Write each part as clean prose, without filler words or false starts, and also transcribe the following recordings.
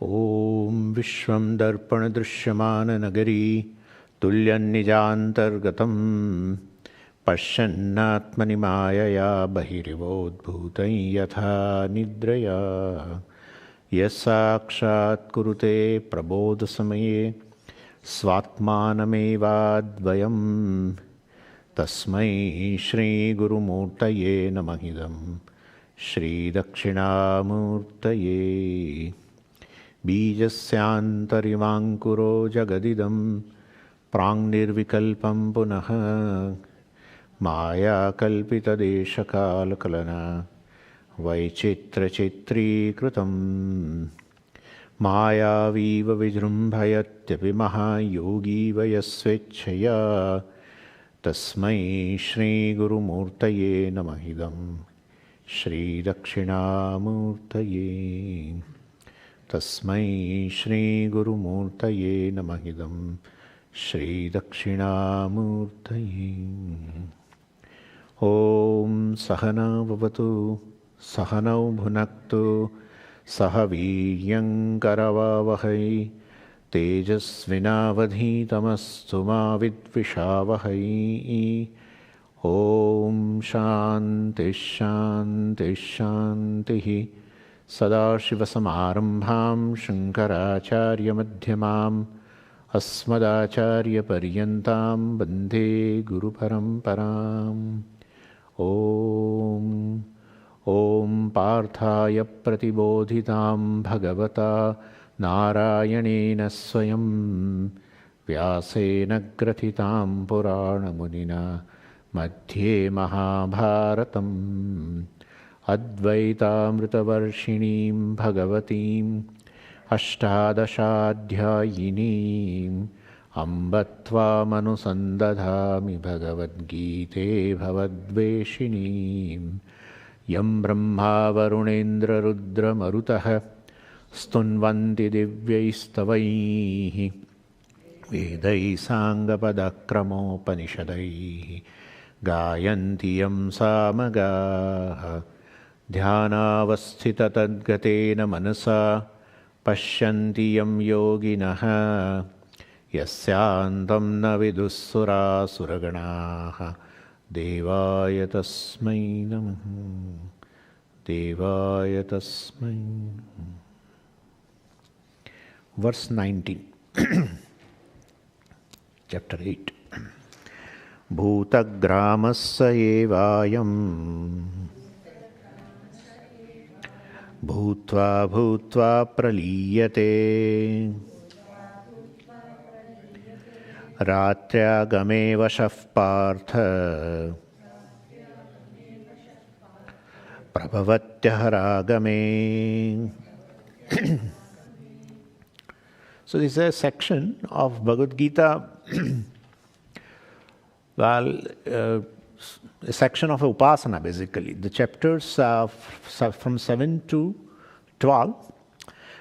Om Vishwam Darpana Drishyamana Nagari Tulyannijantargatam Pashyannatmani Mayaya Bahirivodbhutai Yatha Nidraya Yasakshat Kurute Prabodha Samaye Svatmanamevadvayam Tasmai Shri Guru Murtaye Namahidam Shri Dakshinamurtaye Bijasyantarimānkuro jagadidam Prāṅnirvikalpam punaha Maya kalpita deshakalakalana Vaichitra chitri krutam Maya viva vijrumbhayatyapi mahayogi vayasvechaya Tasmai Shri Guru Murtaye Namahidam Shri Dakshinamurtaye Tasmai Shri Guru Murtaye Namahidam Shri Dakshinamurtaye Om Sahana Vavatu Sahanau Bhunaktu Sahaviryam Karavavahai Tejasvinavadhitamastu ma vidvishavahai Om Shanti Shanti Shanti Sadashivasamarambham Shankaracharya Madhyamam Asmadacharya Paryantam Bande Guru Paramparam Om Om Parthaya Pratibodhitam Bhagavata Narayanena Swayam Vyasena Grathitam Purana Munina Madhye Mahabharatam Advaitamritavarshiniim Bhagavatim Ashtadashadhyayinim Ambatvāmanusandadhāmi Bhagavad-gīte Bhavadveshinim Yam Brahma Varunendra Rudra Marutaha Stunvanti Divyaistavaihi Vedai Sangapadakramopanishadaihi Gayanti Yam Samagaha Dhyanavasthita tadgatena manasa Pashyanti Yam Yoginaha Yasyantam na vidussura suraganaha Devaya tasmai namaha Devaya tasmai namaha. Verse 19 Chapter 8 Bhutagramasya evayam Bhutva bhutva praliyate Ratyagame vashaf partha Prabhavatyharagame. So this is a section of Bhagavad Gita, well, a section of Upasana basically. The chapters are from 7 to 12.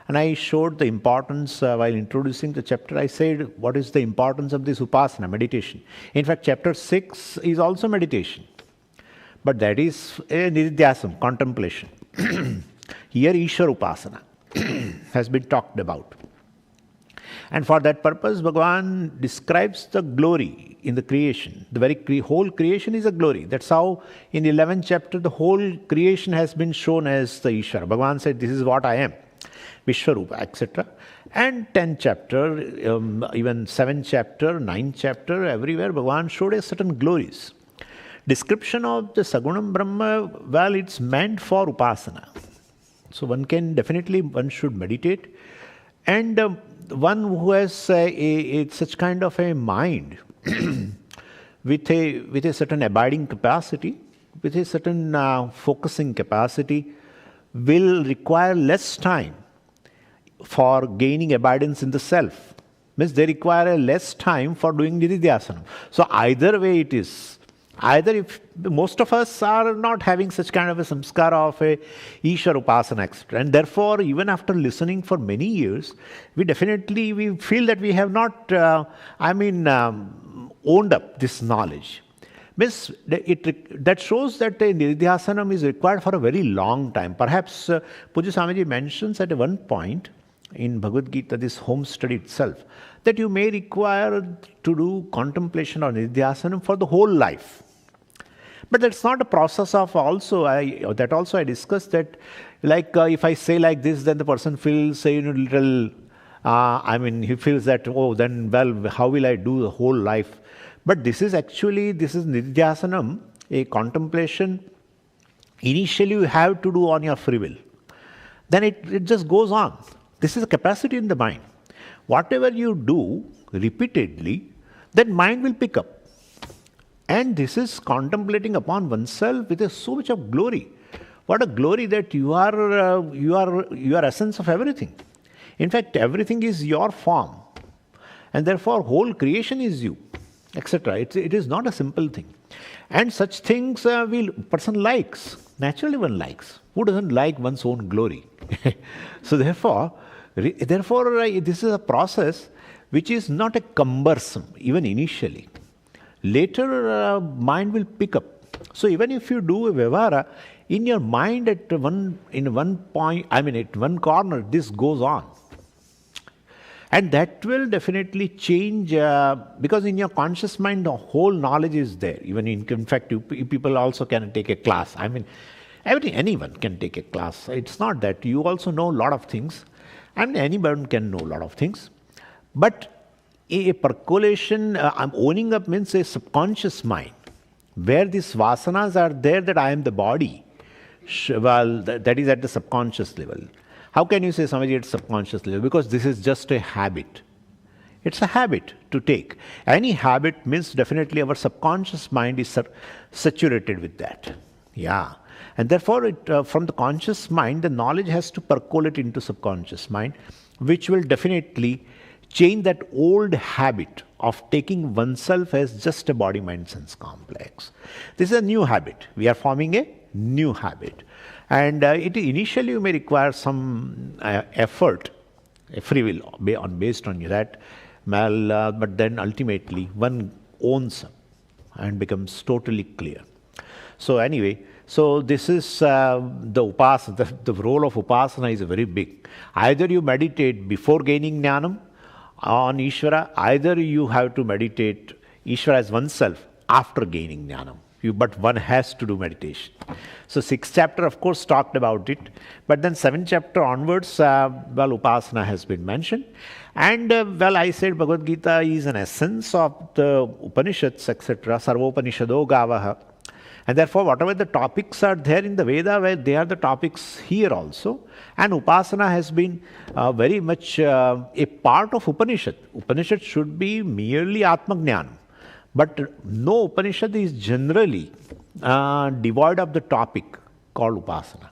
And I showed the importance while introducing the chapter. I said, what is the importance of this Upasana, meditation? In fact, chapter 6 is also meditation. But that is a Nididhyasam, contemplation. Here, Ishvara Upasana has been talked about. And for that purpose, Bhagavan describes the glory in the creation. The very whole creation is a glory. That's how in the 11th chapter, the whole creation has been shown as the Ishvara. Bhagavan said, this is what I am, Vishwarupa, etc. And 10th chapter, even 7th chapter, 9th chapter, everywhere Bhagavan showed us certain glories. Description of the Sagunam Brahma, well, it's meant for Upasana. So one should meditate. And one who has such kind of a mind with a certain abiding capacity, with a certain focusing capacity, will require less time for gaining abidance in the self. Means they require less time for doing Nididhyasana. So either way it is. Either if most of us are not having such kind of a samskara of a Ishvara Upasana, etc. And therefore, even after listening for many years, we feel that we have not, owned up this knowledge. Means that shows that a Nididhyasanam is required for a very long time. Perhaps Pujya Swamiji mentions at one point in Bhagavad Gita, this home study itself, that you may require to do contemplation or nidhyasanam for the whole life. But that's not a process of also, I discussed that, like if I say like this, then the person feels, little, he feels that, then, well, how will I do the whole life? But this is nidhyasanam, a contemplation, initially you have to do on your free will. Then it just goes on. This is a capacity in the mind. Whatever you do repeatedly, then mind will pick up. And this is contemplating upon oneself with so much of glory. What a glory that you are essence of everything. In fact, everything is your form. And therefore, whole creation is you, etc. It is not a simple thing. And such things person likes. Naturally one likes. Who doesn't like one's own glory? So therefore, this is a process which is not a cumbersome, even initially. Later, mind will pick up. So even if you do a vyavahara, in your mind at one corner, this goes on. And that will definitely change, because in your conscious mind, the whole knowledge is there. Even in fact, people also can take a class. Anyone can take a class. It's not that. You also know a lot of things. Anyone can know a lot of things. But a percolation, owning up means a subconscious mind, where these vasanas are there, that I am the body. Well, that is at the subconscious level. How can you say, Swamiji, it's subconscious level? Because this is just a habit. It's a habit to take. Any habit means definitely our subconscious mind is saturated with that. Yeah. And therefore, from the conscious mind, the knowledge has to percolate into subconscious mind, which will definitely change that old habit of taking oneself as just a body, mind, sense complex. This is a new habit. We are forming a new habit. And initially you may require some effort, a free will based on that. But then ultimately one owns up and becomes totally clear. So anyway, so this is the upasana. The role of upasana is very big. Either you meditate before gaining jnanam on Ishvara, either you have to meditate Ishvara as oneself after gaining jnanam. But one has to do meditation. So 6th chapter, of course, talked about it. But then 7th chapter onwards, upasana has been mentioned. And, I said Bhagavad Gita is an essence of the Upanishads, etc. Sarvopanishado gavaha. And therefore, whatever the topics are there in the Veda, where they are the topics here also. And upasana has been very much a part of Upanishad. Upanishad should be merely Atmajnana. But no Upanishad is generally devoid of the topic called upasana.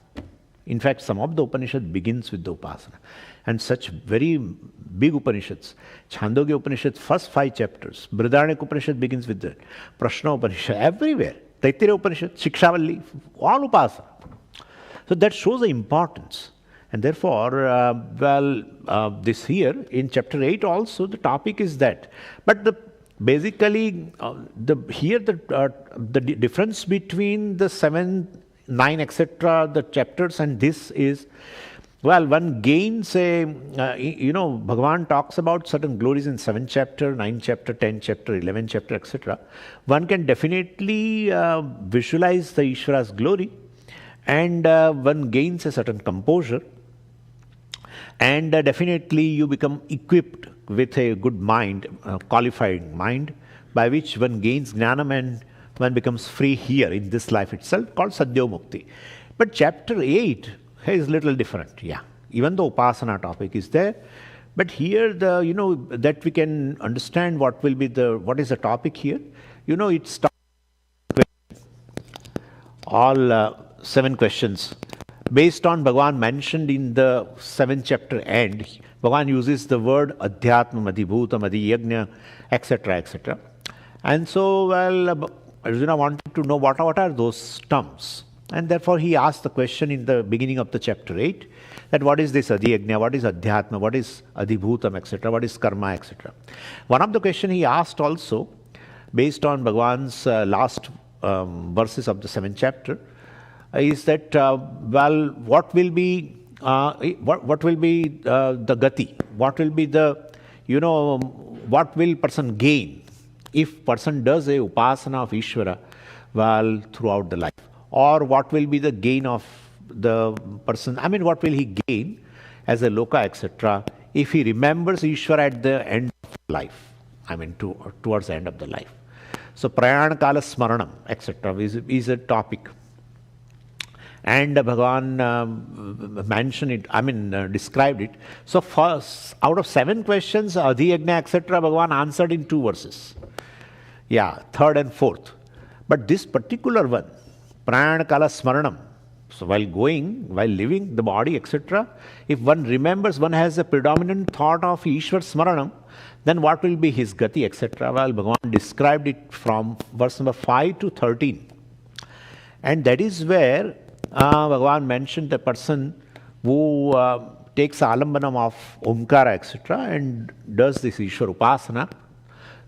In fact, some of the Upanishad begins with the upasana. And such very big Upanishads, Chandogya Upanishad, first 5 chapters, Brihadaranyaka Upanishad begins with that, Prashna Upanishad, everywhere, Taittiriya Upanishad, Shikshavalli, all upasana. So that shows the importance. And therefore, this here, in chapter 8 also, the topic is that. But basically, the difference between the 7, 9, etc., the chapters and this is, one gains Bhagavan talks about certain glories in 7th chapter, 9th chapter, 10th chapter, 11th chapter, etc. One can definitely visualize the Ishvara's glory, and one gains a certain composure, and definitely you become equipped with a good mind, qualified mind, by which one gains jnanam and one becomes free here in this life itself, called Sadhyo Mukti. But chapter 8 is little different, Even though upasana topic is there, but here that we can understand what is the topic here. It starts with all 7 questions. Based on Bhagavan mentioned in the 7th chapter end, Bhagavan uses the word adhyatma, adhibhutam, adhiyagnya, etc., etc. And so, Arjuna wanted to know what are those terms. And therefore, he asked the question in the beginning of the chapter 8, that what is this adhiyagnya, what is adhyatma, what is adhibhutam, etc., what is karma, etc. One of the questions he asked also, based on Bhagavan's last verses of the 7th chapter, is that, what will be what will be the gati? What will be the, what will person gain if person does a upasana of Ishvara well throughout the life? Or what will be the gain of the person? I mean, what will he gain as a loka, etc., if he remembers Ishvara at the end of life? I mean, towards the end of the life. So, prayana kala smaranam, etc., is a topic. And Bhagavan mentioned it, described it. So, first, out of 7 questions, Adhiyagna, etc., Bhagavan answered in 2 verses. Yeah, 3rd and 4th. But this particular one, prayana kala smaranam, so while living the body, etc., if one remembers, one has a predominant thought of Ishwar smaranam, then what will be his gati, etc.? Well, Bhagavan described it from verse number 5 to 13. And that is where Bhagavan mentioned the person who takes alambanam of Omkara, etc., and does this Ishwar Upasana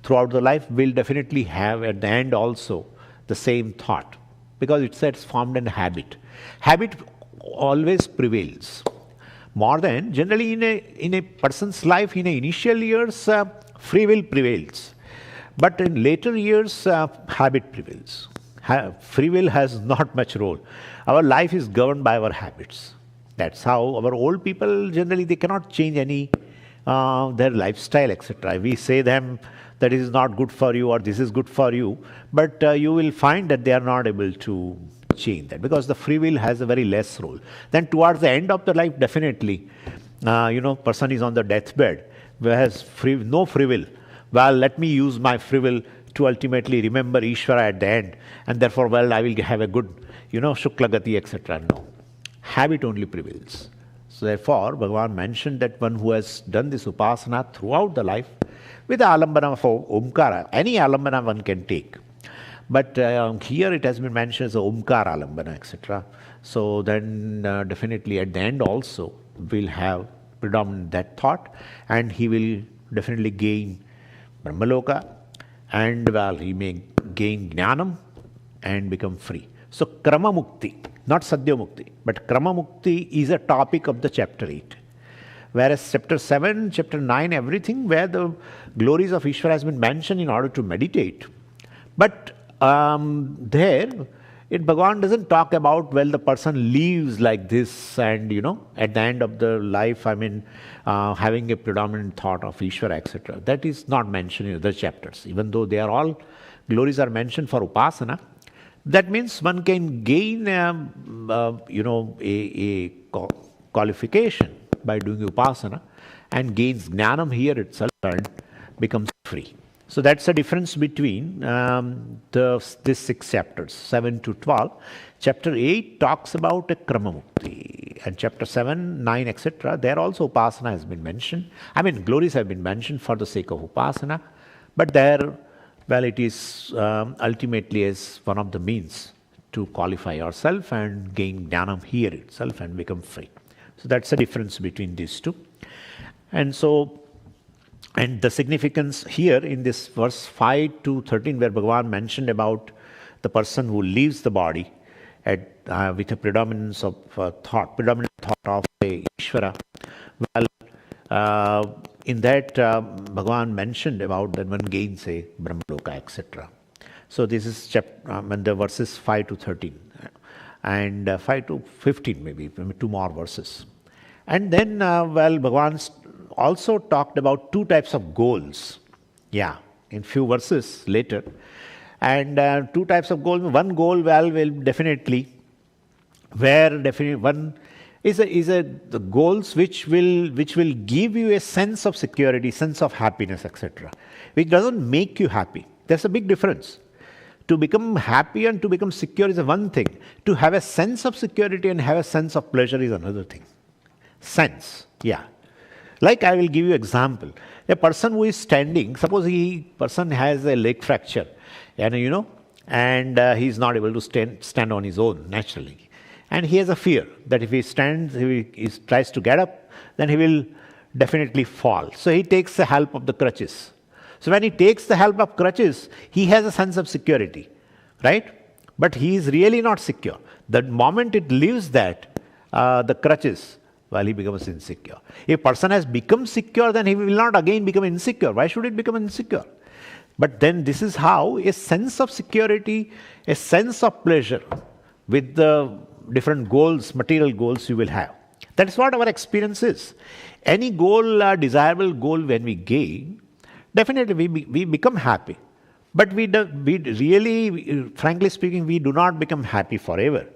throughout the life will definitely have at the end also the same thought. Because it says formed in habit. Habit always prevails. More than, generally in a person's life, in the initial years, free will prevails. But in later years, habit prevails. Free will has not much role. Our life is governed by our habits. That's how our old people, generally, they cannot change any, their lifestyle, etc. We say them that it is not good for you or this is good for you, but you will find that they are not able to change that because the free will has a very less role. Then towards the end of the life, definitely, person is on the deathbed, has no free will. Well, let me use my free will to ultimately remember Ishvara at the end, and therefore, well, I will have a good, Shukla Gati, etc. No. Habit only prevails. So therefore, Bhagavan mentioned that one who has done this upasana throughout the life, with the alambana of Omkara, any alambana one can take. But here it has been mentioned as Omkara alambana, etc. So then definitely at the end also will have predominant that thought, and he will definitely gain Brahmaloka, and well, he may gain Jnanam and become free. So Krama Mukti, not Sadhya Mukti, but Krama Mukti is a topic of the chapter 8. Whereas chapter 7, chapter 9, everything where the glories of Ishvara has been mentioned in order to meditate. But there, Bhagavan doesn't talk about, well, the person lives like this and, at the end of the life, having a predominant thought of Ishvara, etc. That is not mentioned in other chapters. Even though they are all, glories are mentioned for Upasana, that means one can gain, a qualification by doing Upasana and gains Jnanam here itself and becomes free. So that's the difference between these 6 chapters, 7 to 12. Chapter 8 talks about a Krama Mukti, and chapter 7, 9, etc. There also Upasana has been mentioned. Glories have been mentioned for the sake of Upasana, but there, well, it is ultimately as one of the means to qualify yourself and gain Jnanam here itself and become free. So that's the difference between these two. And so, and the significance here in this verse 5 to 13, where Bhagavan mentioned about the person who leaves the body with a predominant thought of a Ishvara. Well, in that Bhagavan mentioned about that one gains a Brahmaloka, etc. So this is the verses 5 to 13. And 5 to 15 maybe 2 more verses. And then, Bhagavan also talked about 2 types of goals. Yeah, in few verses later. And 2 types of goals. One goal, will definitely, one is the goals which will give you a sense of security, sense of happiness, etc. Which doesn't make you happy. There's a big difference. To become happy and to become secure is one thing. To have a sense of security and have a sense of pleasure is another thing. Sense, yeah. Like I will give you example. A person who is standing, suppose person has a leg fracture, and he is not able to stand on his own naturally. And he has a fear that if he stands, he tries to get up, then he will definitely fall. So he takes the help of the crutches. So when he takes the help of crutches, he has a sense of security, right? But he is really not secure. The moment it leaves that, the crutches, while he becomes insecure. If a person has become secure, then he will not again become insecure. Why should it become insecure? But then this is how a sense of security, a sense of pleasure with the different goals, material goals you will have. That is what our experience is. Any goal, desirable goal when we gain, definitely we become happy. But we really, frankly speaking, we do not become happy forever.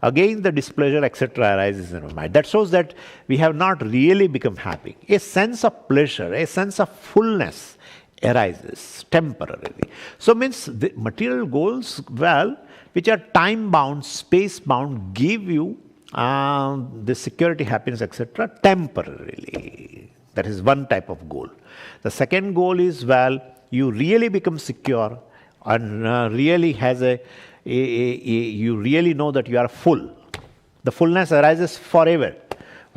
Again, the displeasure, etc. arises in our mind. That shows that we have not really become happy. A sense of pleasure, a sense of fullness arises temporarily. So means the material goals, well, which are time-bound, space-bound, give you the security, happiness, etc. temporarily. That is one type of goal. The second goal is, well, you really become secure and really has you really know that you are full. The fullness arises forever.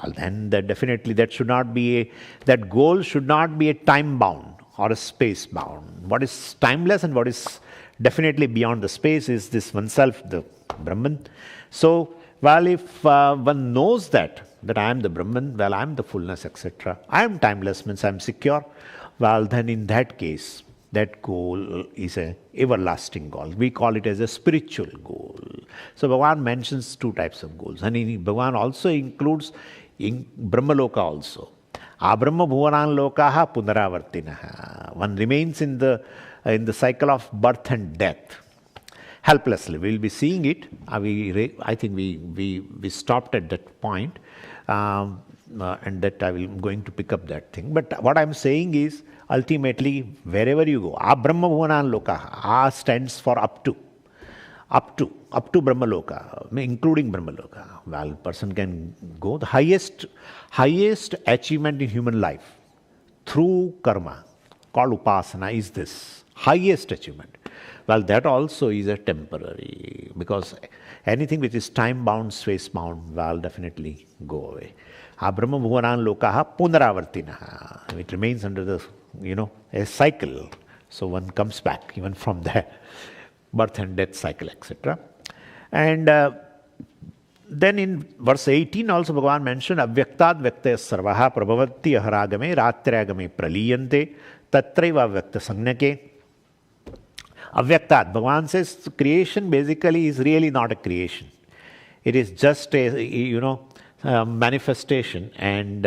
Well, then definitely that should not be that goal should not be a time-bound or a space-bound. What is timeless and what is definitely beyond the space is this oneself, the Brahman. So, well, if one knows that I am the Brahman, well, I am the fullness, etc. I am timeless, means I am secure. Well, then in that case, that goal is an everlasting goal. We call it as a spiritual goal. So Bhagavan mentions two types of goals. And Bhagavan also includes in Brahmaloka also. Abrahma bhuvanan lokaha punaravartinaha. One remains in the cycle of birth and death. Helplessly. We will be seeing it. I think we stopped at that point. And that I will going to pick up that thing. But what I am saying is, ultimately, wherever you go, Brahma Bhuvanan Loka, stands for up to Brahma Loka, including Brahma Loka. Well, person can go. The highest achievement in human life through karma, called upasana, is this highest achievement. Well, that also is a temporary, because anything which is time-bound, space-bound, will definitely go away. Brahma bhuvanan lokaha punaravartinaha. It remains under the, a cycle. So one comes back even from the birth and death cycle, etc. And then in verse 18 also Bhagavan mentioned, Avyaktad Vyaktaya Sarvaha Prabhavati Aharagame Ratragame Praliyante Tatraiva Vyakta Sangnake. Avyaktad, Bhagavan says creation basically is really not a creation. It is just a, manifestation and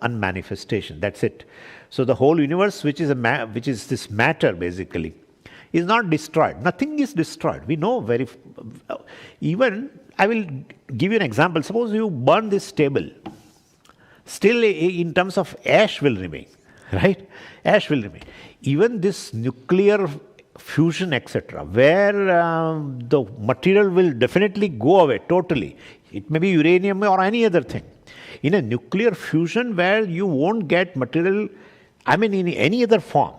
unmanifestation. That's it. So the whole universe, which is this matter basically, is not destroyed. Nothing is destroyed. We know even I will give you an example. Suppose you burn this table, still in terms of ash will remain, right? Ash will remain. Even this nuclear fusion, etc., where the material will definitely go away totally. It may be uranium or any other thing. In a nuclear fusion where you won't get material, in any other form.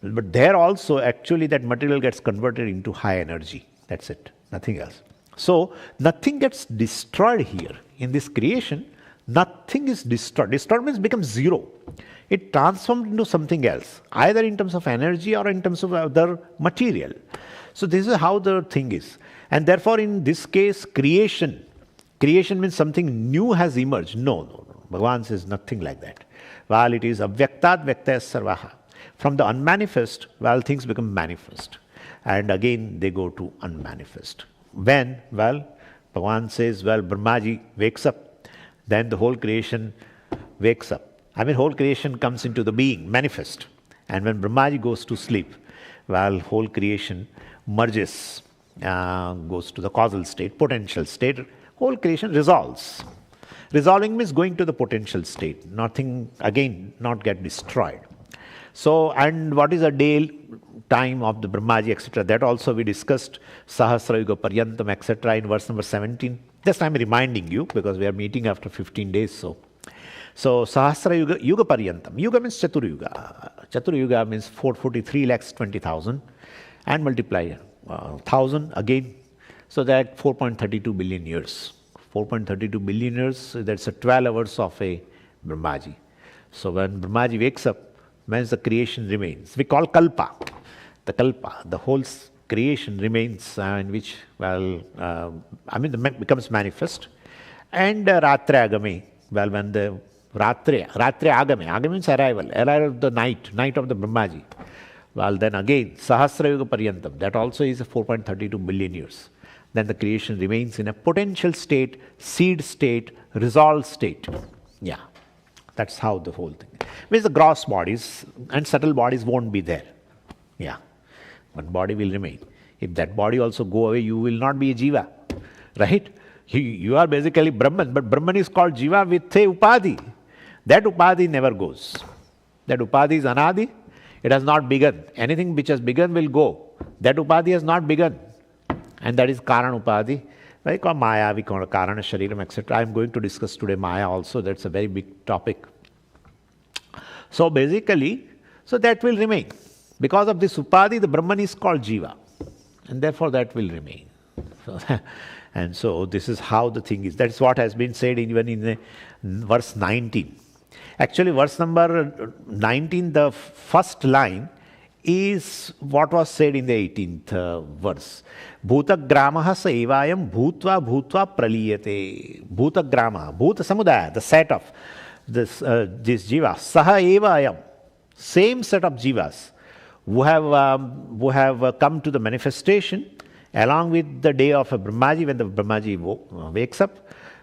But there also actually that material gets converted into high energy. That's it. Nothing else. So nothing gets destroyed here. In this creation, nothing is destroyed. Destroyed means becomes zero. It transformed into something else, either in terms of energy or in terms of other material. So this is how the thing is. And therefore, in this case, creation means something new has emerged. No. Bhagavan says nothing like that. While it is avyaktad vyaktaya sarvaha. From the unmanifest, things become manifest. And again, they go to unmanifest. When? Bhagavan says, Brahmaji wakes up, then the whole creation wakes up. Whole creation comes into the being, manifest. And when Brahmaji goes to sleep, whole creation merges, goes to the causal state, potential state. Whole creation resolves. Resolving means going to the potential state. Nothing, again, not get destroyed. So, and what is a day time of the Brahmaji, etc. That also we discussed, Sahasra Yuga Paryantam, etc. in verse number 17. Just I am reminding you because we are meeting after 15 days. So Sahasra Yuga Paryantam. Yuga means Chatur Yuga. Chatur Yuga means 443,20,000 and multiply 1,000 again. So that 4.32 billion years. 4.32 billion years, that's 12 hours of a Brahmaji. So when Brahmaji wakes up, means the creation remains. We call Kalpa. The Kalpa, the whole creation remains in which, becomes manifest. And Ratra Agame, well, when the Ratra Agame, Agame means arrival of the night of the Brahmaji. Well, then again, Sahasra Yuga Paryantam, that also is 4.32 billion years. Then the creation remains in a potential state, seed state, resolved state. Yeah, that's how the whole thing. Means the gross bodies and subtle bodies won't be there. Yeah, one body will remain. If that body also go away, you will not be a jiva, right? You are basically Brahman, but Brahman is called jiva with a upadhi. That upadhi never goes. That upadhi is anadi. It has not begun. Anything which has begun will go. That upadhi has not begun. And that is Karana upadhi. We call Maya, we call Karana Shariram, etc. I am going to discuss today Maya also. That's a very big topic. So basically, so that will remain. Because of this upadhi, the Brahman is called jiva. And therefore that will remain. And so this is how the thing is. That's what has been said even in the verse 19. Actually, verse number 19, the first line is what was said in the 18th verse. Bhutagramaha sa evayam bhutva praliyate. Bhutagramaha, bhuta samudaya, the set of this jivas. Saha evayam, same set of jivas who have come to the manifestation along with the day of a Brahmaji, when the Brahmaji wakes up.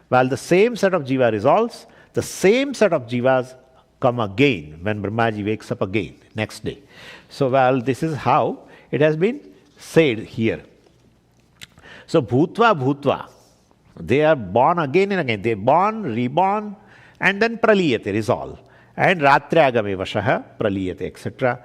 While the same set of jiva resolves, the same set of jivas come again when Brahmaji wakes up again, next day. So, well, this is how it has been said here. So, bhutva, they are born again and again. They are born, reborn, and then praliyate, resolve. And ratragame vashaha, praliyate, etc.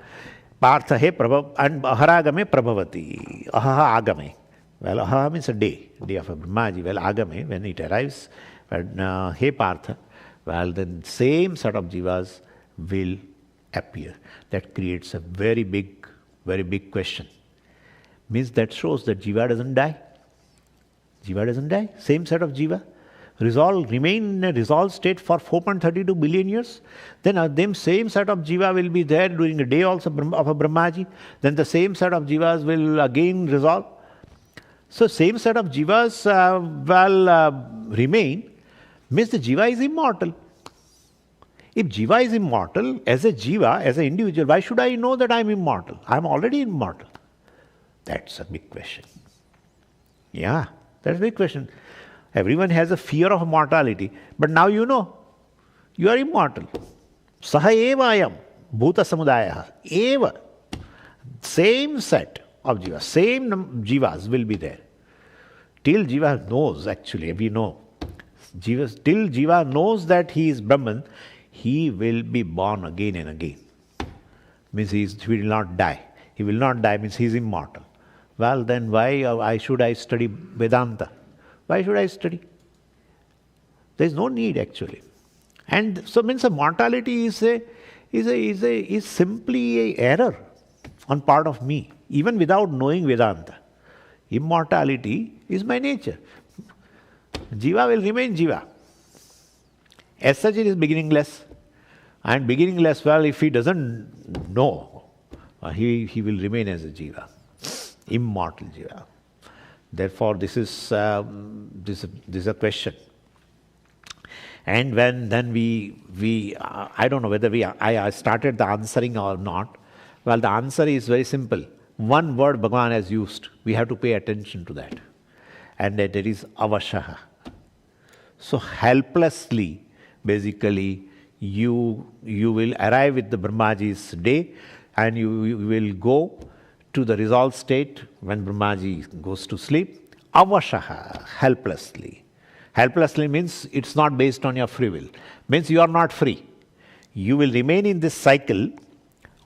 Partha he prabhav, and aharagame prabhavati. Ahaha agame. Well, ahaha means a day of a Brahmaji. Well, agame, when it arrives, but he Partha, well, then same set of jivas will appear. That creates a very big question. Means that shows that jiva doesn't die. Jiva doesn't die. Same set of jiva. Remain in a resolved state for 4.32 billion years. Then same set of jiva will be there during a day also of a Brahmaji. Then the same set of jivas will again resolve. So same set of jivas remain. Means the jiva is immortal. If jiva is immortal, as a jiva, as an individual, why should I know that I am immortal? I am already immortal. That's a big question. Yeah, that's a big question. Everyone has a fear of mortality, but now you know, you are immortal. Saha eva ayam, bhuta samudaya, eva. Same set of jivas, same jivas will be there. Till jiva knows, actually, we know. Till jiva knows that he is Brahman, he will be born again and again. Means he will not die. He will not die means he is immortal. Well, then why should I study Vedanta? Why should I study? There is no need actually. And so means mortality is simply an error on part of me, even without knowing Vedanta. Immortality is my nature. Jiva will remain jiva. As such, it is beginningless. And beginningless, well, if he doesn't know, he will remain as a jiva, immortal jiva. Therefore, this is a question. And then we I don't know whether I started the answering or not. Well, the answer is very simple. One word Bhagavan has used. We have to pay attention to that. And that is avashaha. So helplessly, basically, you will arrive with the Brahmaji's day and you will go to the resolved state when Brahmaji goes to sleep. Avashaha, helplessly. Helplessly means it's not based on your free will. Means you are not free. You will remain in this cycle.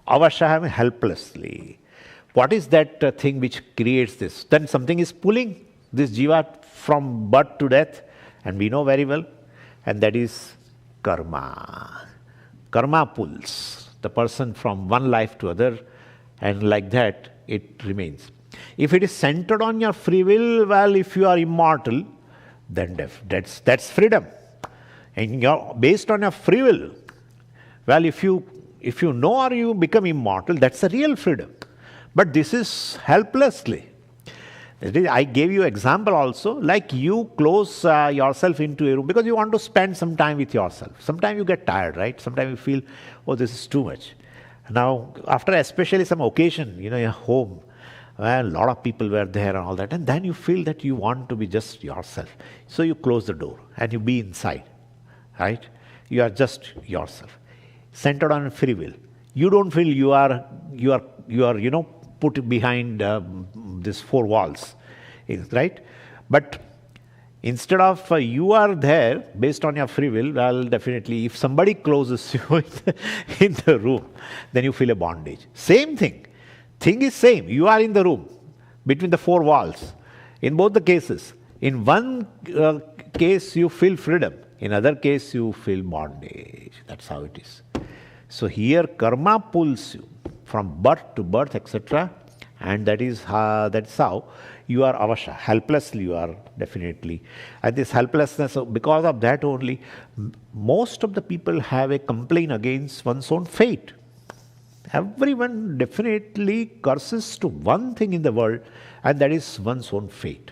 Avashaha, helplessly. What is that thing which creates this? Then something is pulling this jiva from birth to death, and we know very well, and that is karma. Karma pulls the person from one life to other, and like that it remains. If it is centered on your free will, well, if you are immortal, then that's freedom. And you're based on your free will. Well, if you know or you become immortal, that's a real freedom. But this is helplessly. I gave you example also, like you close yourself into a room because you want to spend some time with yourself. Sometimes you get tired, right? Sometimes you feel, oh, this is too much. Now, after especially some occasion, your home, where a lot of people were there and all that, and then you feel that you want to be just yourself. So you close the door and you be inside, right? You are just yourself, centered on free will. You don't feel you are put behind these four walls, right? But instead of you are there based on your free will, well, definitely if somebody closes you in the room, then you feel a bondage. Same thing. Thing is same. You are in the room between the four walls. In both the cases. In one case you feel freedom. In other case you feel bondage. That's how it is. So here karma pulls you from birth to birth, etc. And that's how you are avasha. Helplessly you are definitely. And this helplessness, because of that only, most of the people have a complaint against one's own fate. Everyone definitely curses to one thing in the world, and that is one's own fate.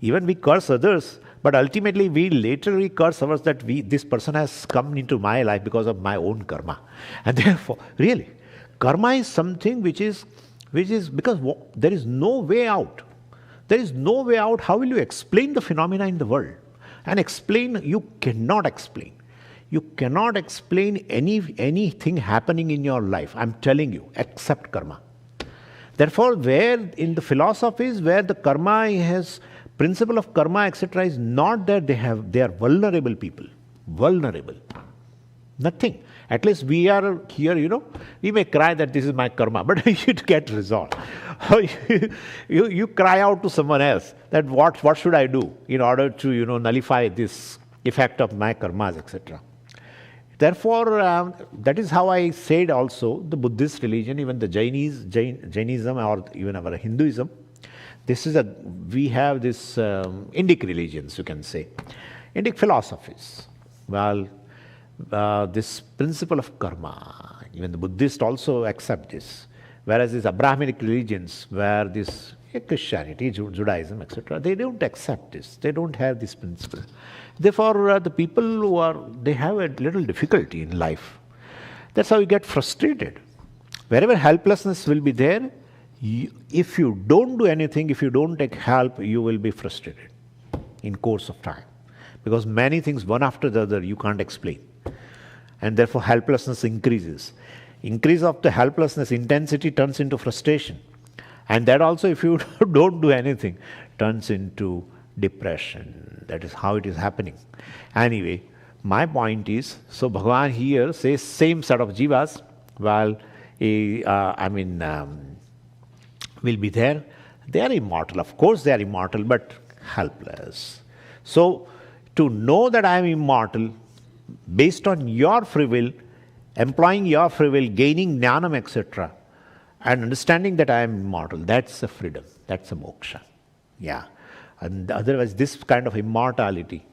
Even we curse others, but ultimately we laterally curse ours that this person has come into my life because of my own karma. And therefore, really, karma is something which is because there is no way out. There is no way out. How will you explain the phenomena in the world? And you cannot explain. You cannot explain anything happening in your life, I'm telling you, except karma. Therefore, where in the philosophies where the karma has principle of karma, etc., is not that they are vulnerable people. Vulnerable. Nothing. At least we are here, we may cry that this is my karma, but it get resolved. you cry out to someone else that what should I do in order to nullify this effect of my karmas, etc. Therefore, that is how I said also the Buddhist religion, even the Jainism or even our Hinduism, we have this Indic religions, you can say, Indic philosophies. Well, this principle of karma, even the Buddhists also accept this. Whereas these Abrahamic religions, where this Christianity, Judaism, etc., they don't accept this. They don't have this principle. Therefore, the people they have a little difficulty in life. That's how you get frustrated. Wherever helplessness will be there, if you don't do anything, if you don't take help, you will be frustrated in course of time. Because many things, one after the other, you can't explain. And therefore, helplessness increases. Increase of the helplessness, intensity turns into frustration. And that also, if you don't do anything, turns into depression. That is how it is happening. Anyway, my point is, so Bhagavan here says same set of jivas, while will be there. They are immortal. Of course they are immortal, but helpless. So, to know that I am immortal, based on your free will, employing your free will, gaining jnanam, etc., and understanding that I am immortal, that's a freedom, that's a moksha. Yeah. And otherwise, this kind of immortality,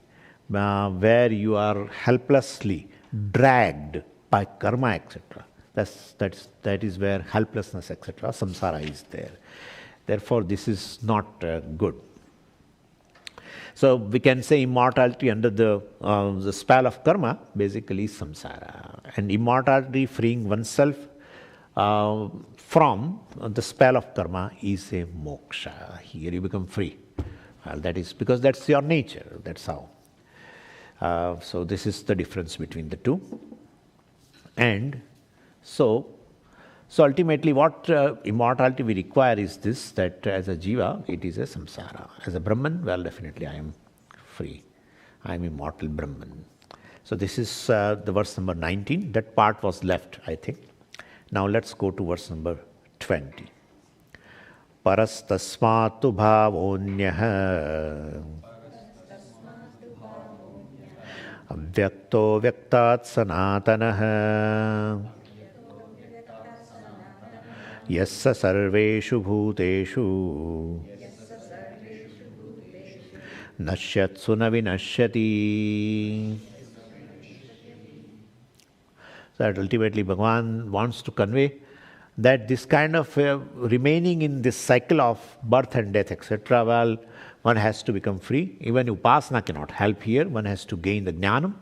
where you are helplessly dragged by karma, etc., that is where helplessness, etc., samsara is there. Therefore, this is not good. So we can say immortality under the spell of karma, basically samsara. And immortality, freeing oneself from the spell of karma, is a moksha. Here you become free. Well, that is because that's your nature. That's how. So this is the difference between the two. And so ultimately what immortality we require is this, that as a jiva, it is a samsara. As a Brahman, well, definitely I am free. I am immortal Brahman. So this is the verse number 19. That part was left, I think. Now let's go to verse number 20. Parastasmatu bhavonyah avyakto vyaktat sanatanah yassa sarveshu bhuteshu nashyatsu na vinashyati. So that ultimately Bhagavan wants to convey that this kind of remaining in this cycle of birth and death, etc., well, one has to become free. Even upasana cannot help here. One has to gain the jnanam,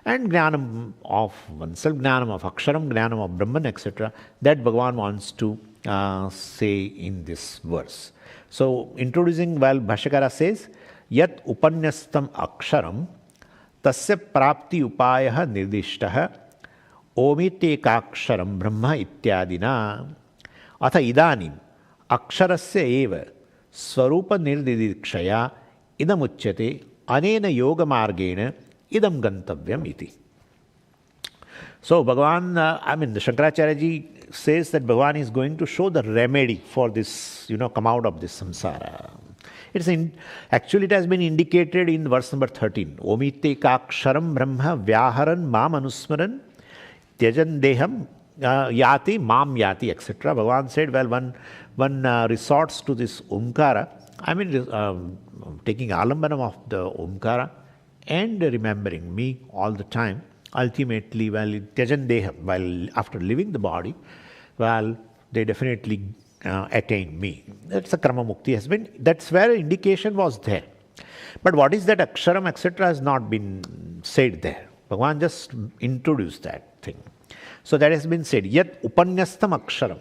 and jnanam of oneself, jnanam of aksharam, jnanam of Brahman, etc. That Bhagavan wants to say in this verse. So, introducing, while Bhashyakara says, Yat upanyastam aksharam tasya prapti upayah nirdishtah ओमित्येकाक्षरं ब्रह्म इत्यादिना अथ इदानीम् अक्षरस्य एव स्वरूपनिर्दिदीक्षया इदमुच्यते अनेन योगमार्गेण idam gantavyam iti. So Bhagavan, the Shankaracharya ji says that Bhagavan is going to show the remedy for this, come out of this samsara. Actually it has been indicated in verse number 13. Omite kaksharam brahma vyaharan mam anusmaran tyajan deham yati mam yati, etc. Bhagavan said, well, one resorts to this omkara, taking alambanam of the omkara and remembering me all the time. Ultimately, tyajan deham, while after leaving the body, they definitely attain me. That's a karma mukti has been, that's where indication was there. But what is that aksharam, etc. has not been said there. Bhagavan just introduced that thing. So that has been said. Yat upanyastam aksharam,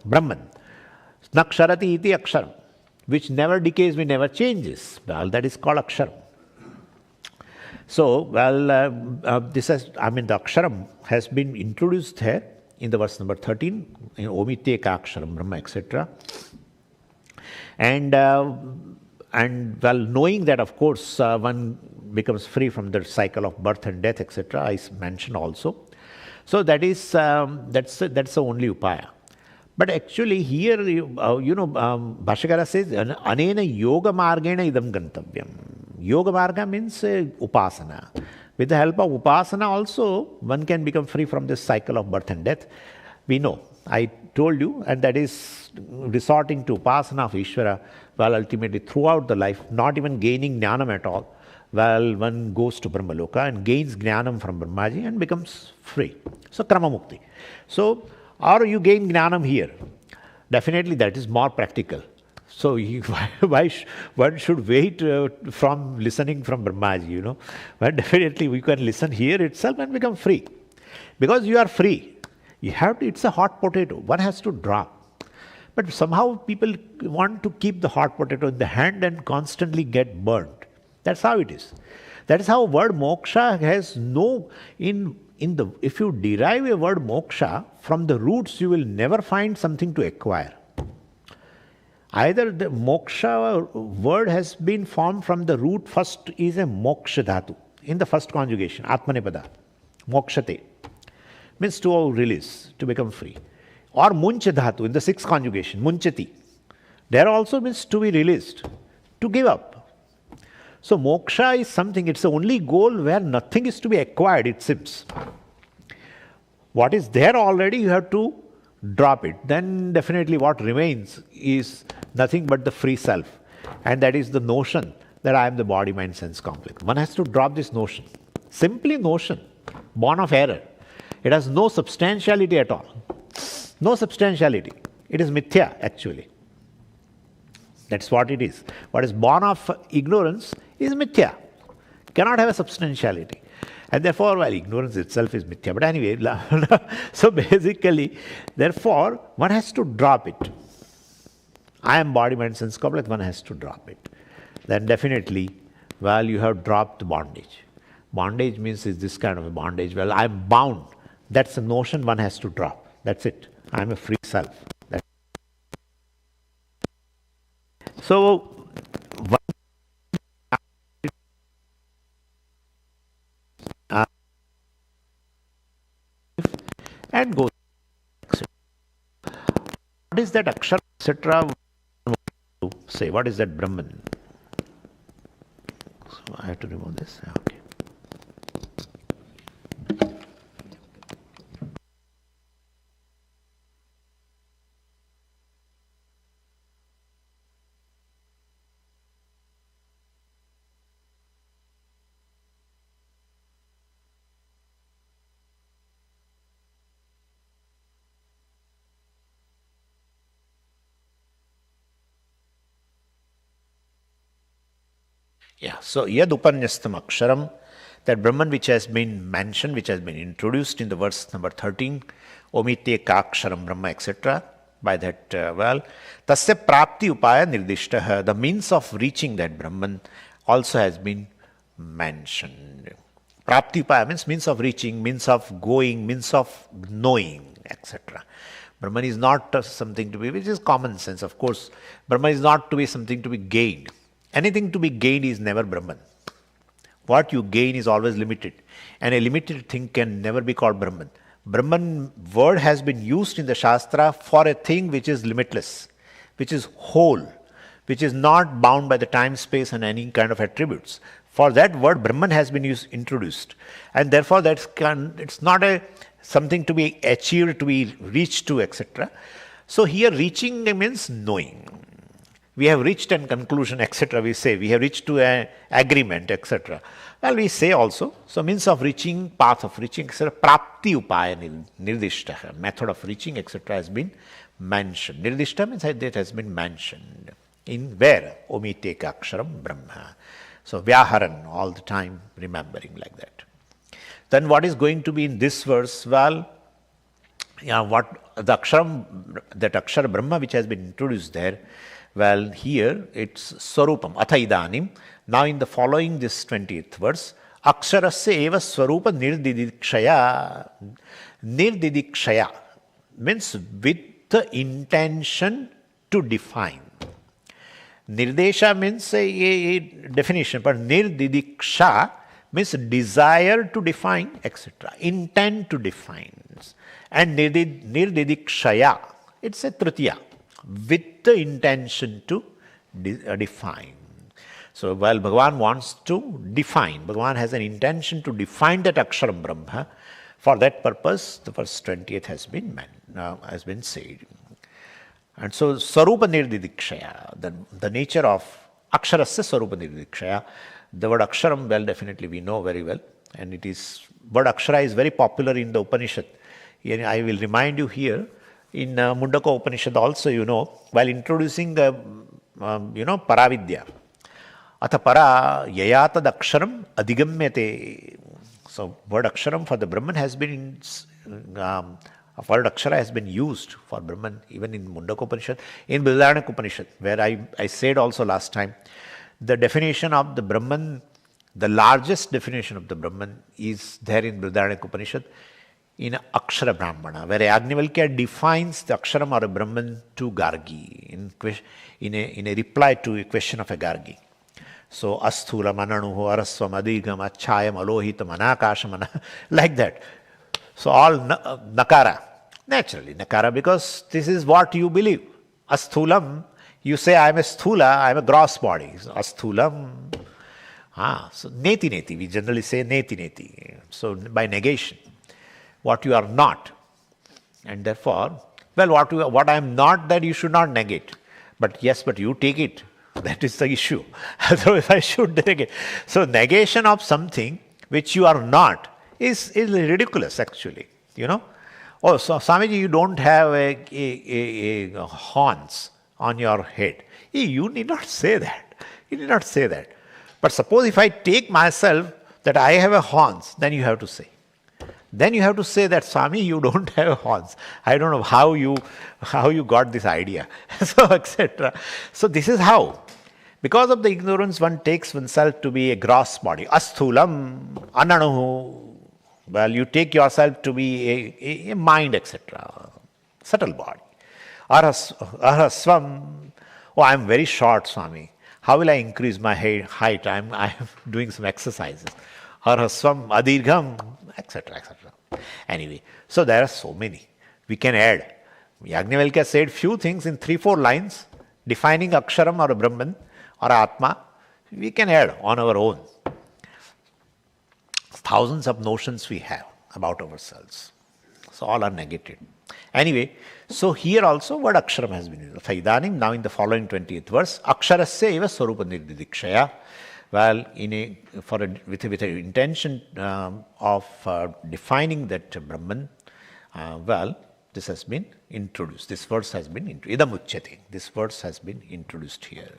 Brahman, naksharati iti aksharam, which never decays, which never changes. Well, that is called aksharam. So, this has, the aksharam has been introduced here in the verse number 13, in omite aksharam brahma, etc. And knowing that, of course, one becomes free from the cycle of birth and death, etc., I mentioned also. So that is, that's the only upaya. But actually here, Bhashyakara says, anena yoga margena idam gantavyam. Yoga marga means upasana. With the help of upasana also, one can become free from this cycle of birth and death. We know, I told you, and that is resorting to upasana of Ishvara, ultimately throughout the life, not even gaining jnanam at all, one goes to Brahmaloka and gains jnanam from Brahmaji and becomes free. So, krama mukti. So, or you gain jnanam here. Definitely that is more practical. So, why one should wait from listening from Brahmaji, But definitely we can listen here itself and become free. Because you are free. You have to, it's a hot potato. One has to drop. But somehow people want to keep the hot potato in the hand and constantly get burnt. That's how it is. That is how word moksha has no, if you derive a word moksha from the roots, you will never find something to acquire. Either the moksha word has been formed from the root, first is a moksha dhatu, in the first conjugation, atmanepada, mokshate, means to release, to become free. Or muncha dhatu, in the sixth conjugation, munchati, there also means to be released, to give up. So moksha is something, it's the only goal where nothing is to be acquired, it seems. What is there already, you have to drop it. Then definitely what remains is nothing but the free self. And that is the notion that I am the body, mind, sense complex. One has to drop this notion. Simply notion, born of error. It has no substantiality at all. No substantiality. It is mithya actually. That's what it is. What is born of ignorance is mithya. Cannot have a substantiality. And therefore, ignorance itself is mithya. But anyway, so basically, therefore, one has to drop it. I am body, mind, sense complex, one has to drop it. Then definitely, you have dropped bondage. Bondage means is this kind of a bondage. I am bound. That's a notion one has to drop. That's it. I am a free self. So, and goes. What is that akshara, etc.? Say, what is that Brahman? So I have to remove this. Okay. Yeah, so yad upanyastam aksharam, that Brahman which has been mentioned, which has been introduced in the verse number 13, omite kaksharam Brahma, etc. By that, tasya prapti upaya nirdishtaha, the means of reaching that Brahman also has been mentioned. Prapti upaya means of reaching, means of going, means of knowing, etc. Brahman is not something to be, which is common sense, of course. Brahman is not to be something to be gained. Anything to be gained is never Brahman. What you gain is always limited. And a limited thing can never be called Brahman. Brahman word has been used in the Shastra for a thing which is limitless, which is whole, which is not bound by the time, space and any kind of attributes. For that word, Brahman has been introduced. And therefore, it's not something to be achieved, to be reached to, etc. So here reaching means knowing. We have reached a conclusion, etc. We say, we have reached to an agreement, etc. Well, we say also, so means of reaching, path of reaching, etc. Prapti upaya nirdishta, method of reaching, etc. has been mentioned. Nirdishta means that has been mentioned. In where? Omite aksharam Brahma. So Vyaharan, all the time remembering like that. Then what is going to be in this verse? Well, what the aksharam, that akshara Brahma which has been introduced there, well, here it's Swarupam, Atha Idanim. Now in the following this 20th verse, Aksharasya eva Swarupa nirdidikshaya. Nirdidikshaya means with the intention to define. Nirdesha means a definition, but nirdidiksha means desire to define, etc. Intent to define. And nirdidikshaya, it's a tritiya, with the intention to define. So while Bhagavan wants to define, Bhagavan has an intention to define that Aksharam Brahma. For that purpose, the verse 20th has been said. And so Swarupa Nirdidikshaya, the nature of Aksharasya Swarupa Nirdidikshaya, the word Aksharam, well, definitely we know very well. And it is, word Akshara is very popular in the Upanishad. I will remind you here, in Mundaka Upanishad also, while introducing, Paravidya, Atha para yayatad aksharam adigamyate. So, word aksharam for the Brahman has been, word akshara has been used for Brahman even in Mundaka Upanishad, in Brihadaranyaka Upanishad, where I said also last time, the definition of the Brahman, the largest definition of the Brahman is there in Brihadaranyaka Upanishad, in Akshara Brahmana, where Yajnavalkya defines the Aksharam or a Brahman to Gargi, in a reply to a question of a Gargi. So, Asthulam, Ananuho, Arasvam, Adigam, Achayam, Alohitam, Anakashamana, like that. So, all Nakara. Naturally, Nakara, because this is what you believe. Asthulam, you say, I am a Sthula, I am a gross body. So, Asthulam. So, Neti Neti, we generally say Neti Neti. So, by negation. What you are not. And therefore, well, what I am not, that you should not negate. But yes, but you take it. That is the issue. Otherwise, I should negate. So, negation of something which you are not is ridiculous, actually. Oh, so Swamiji, you don't have a horns on your head. You need not say that. You need not say that. But suppose if I take myself that I have a horns, then you have to say. Then you have to say that, Swami, you don't have horns. I don't know how you got this idea. So, etc. So, this is how. Because of the ignorance, one takes oneself to be a gross body. Asthulam, Ananuhu. Well, you take yourself to be a mind, etc. Subtle body. Arhasvam. Oh, I am very short, Swami. How will I increase my height? I am doing some exercises. Arhasvam, Adirgham, etc., etc. Anyway, so there are so many. We can add. Yajnavalkya said few things in 3-4 lines, defining Aksharam or Brahman or Atma. We can add on our own. Thousands of notions we have about ourselves. So all are negated. Anyway, so here also word Aksharam has been used. Idanim, now in the following 20th verse, Aksharasya eva Swarupa Nirdidikshaya. Well, with an intention of defining that Brahman, this has been introduced. This verse has been introduced. Idam uchyate. This verse has been introduced here.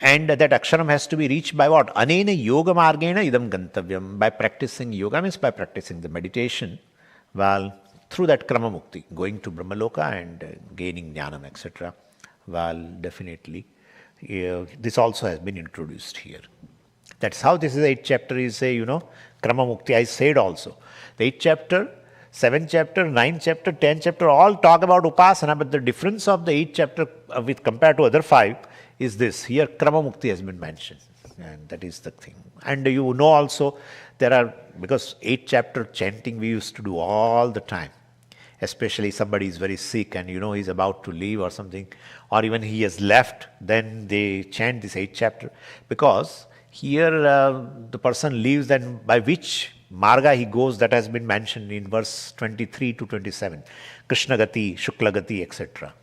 And that aksharam has to be reached by what? Anena yoga margena idam gantavyam. By practicing yoga means by practicing the meditation. Well, through that krama mukti, going to Brahmaloka and gaining jnanam, etc. Well, definitely, this also has been introduced here. That's how this is 8th chapter is a, krama mukti. I said also. The 8th chapter, 7th chapter, 9th chapter, 10th chapter, all talk about upasana, but the difference of the 8th chapter with compared to other 5 is this. Here, krama mukti has been mentioned. And that is the thing. And you know also, there are, because 8th chapter chanting we used to do all the time. Especially somebody is very sick and he's about to leave or something, or even he has left, then they chant this 8th chapter. Because here the person leaves, then by which marga he goes, that has been mentioned in verse 23 to 27. Krishna Gati, Shukla Gati, etc.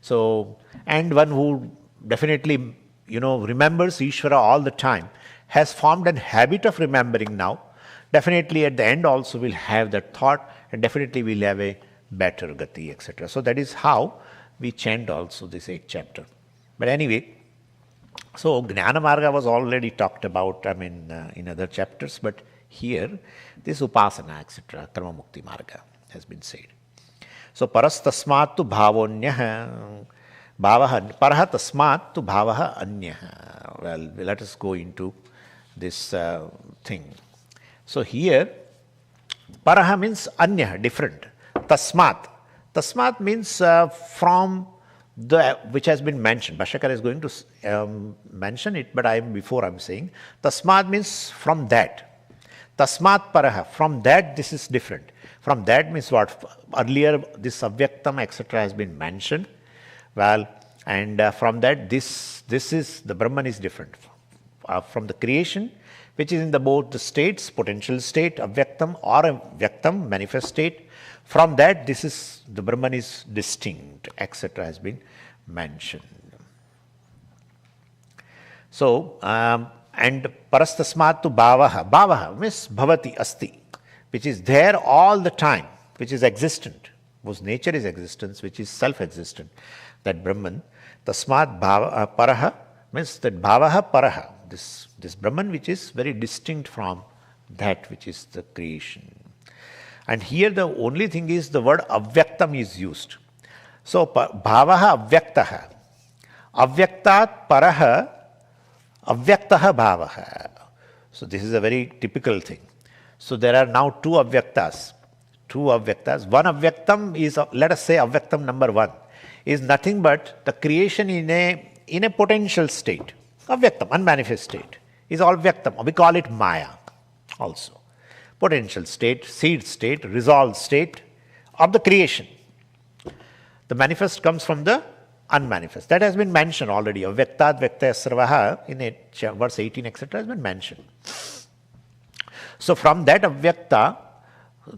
So, and one who definitely, remembers Ishvara all the time, has formed a habit of remembering now, definitely at the end also will have that thought, and definitely will have a better gati, etc. So that is how we chant also this 8th chapter. But anyway, so Jnana Marga was already talked about, in other chapters, but here this Upasana, etc., Karma Mukti Marga has been said. So Paras Tasmat tu Bhavonyah, Bhavaha, Paraha Tasmat tu Bhavaha Anyah. Well, let us go into this thing. So here, Paraha means Anyah, different. Tasmat. Tasmat means from the, which has been mentioned. Bhashyakara is going to mention it, but before I'm saying. Tasmat means from that. Tasmat paraha. From that, this is different. From that means what? Earlier, this avyaktam, etc. has been mentioned. Well, and from that, this is, the Brahman is different. From the creation, which is in both the states, potential state, avyaktam or avyaktam, manifest state. From that, this is, the Brahman is distinct, etc. has been mentioned. So, and parastasmatu bhavaha. Bhavaha means bhavati asti, which is there all the time, which is existent, whose nature is existence, which is self-existent, that Brahman. Tasmat paraha means that bhavaha paraha, this Brahman which is very distinct from that which is the creation. And here the only thing is the word avyaktam is used. So, bhavaha avyaktaha. Avyaktat paraha avyaktaha bhavaha. So, this is a very typical thing. So, there are now two avyaktas. One avyaktam is, let us say avyaktam number 1, is nothing but the creation in a potential state. Avyaktam, unmanifest state, is all vyaktam. We call it maya also. Potential state, seed state, resolved state of the creation. The manifest comes from the unmanifest. That has been mentioned already. Avyaktat Vyaktaya Sarvaha in verse 18, etc. has been mentioned. So from that avyakta,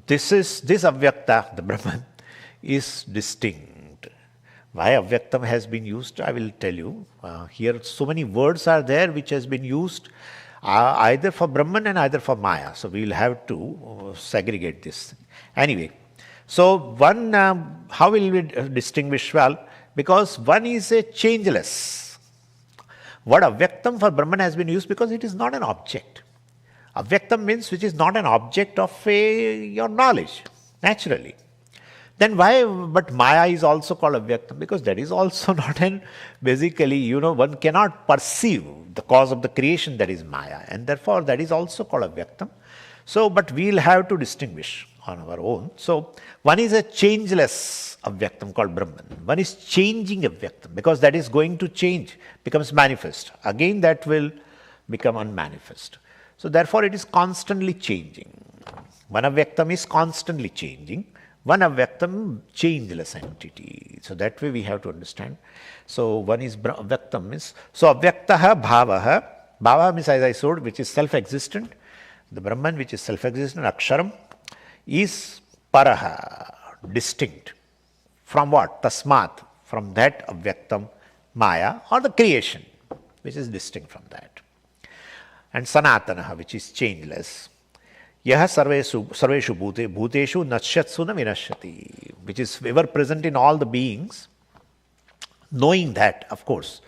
this avyakta, the Brahman, is distinct. Why avyaktam has been used, I will tell you. Here so many words are there which has been used either for Brahman and either for Maya. So we will have to segregate this. Anyway, so one, how will we distinguish? Well, because one is a changeless. Word avyaktam for Brahman has been used because it is not an object. Avyaktam means which is not an object of your knowledge, naturally. Then why, but Maya is also called avyaktam because that is also not an, basically, one cannot perceive the cause of the creation, that is Maya, and therefore that is also called avyaktam. So, but we will have to distinguish on our own. So, one is a changeless avyaktam called Brahman. One is changing avyaktam because that is going to change, becomes manifest. Again that will become unmanifest. So, therefore it is constantly changing. One avyaktam is constantly changing. One avyaktam, changeless entity. So that way we have to understand. So one is avyaktam means, so avyaktaha bhavaha. Bhava means, as I said, which is self-existent. The Brahman which is self-existent, aksharam, is paraha, distinct. From what? Tasmat, from that avyaktam, maya, or the creation, which is distinct from that. And sanatanaha, which is changeless. Yaha sarveshu bhuteshu nashyatsu na vinashyati, which is ever present in all the beings. Knowing that, of course,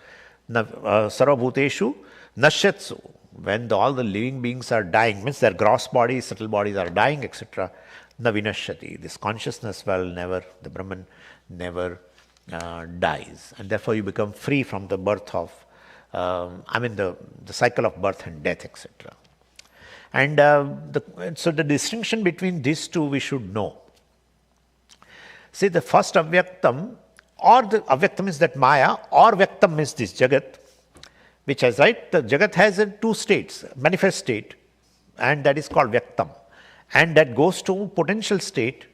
Sarvabhuteshu nashyatsu. When all the living beings are dying, means their gross bodies, subtle bodies are dying, etc. Na vinashyati. This consciousness never, the Brahman never dies. And therefore you become free from the birth of, the cycle of birth and death, etc. And so the distinction between these two we should know. See, the first avyaktam, or the avyaktam is that Maya, or vyaktam is this Jagat, which has, right, the Jagat has two states, manifest state, and that is called vyaktam. And that goes to potential state,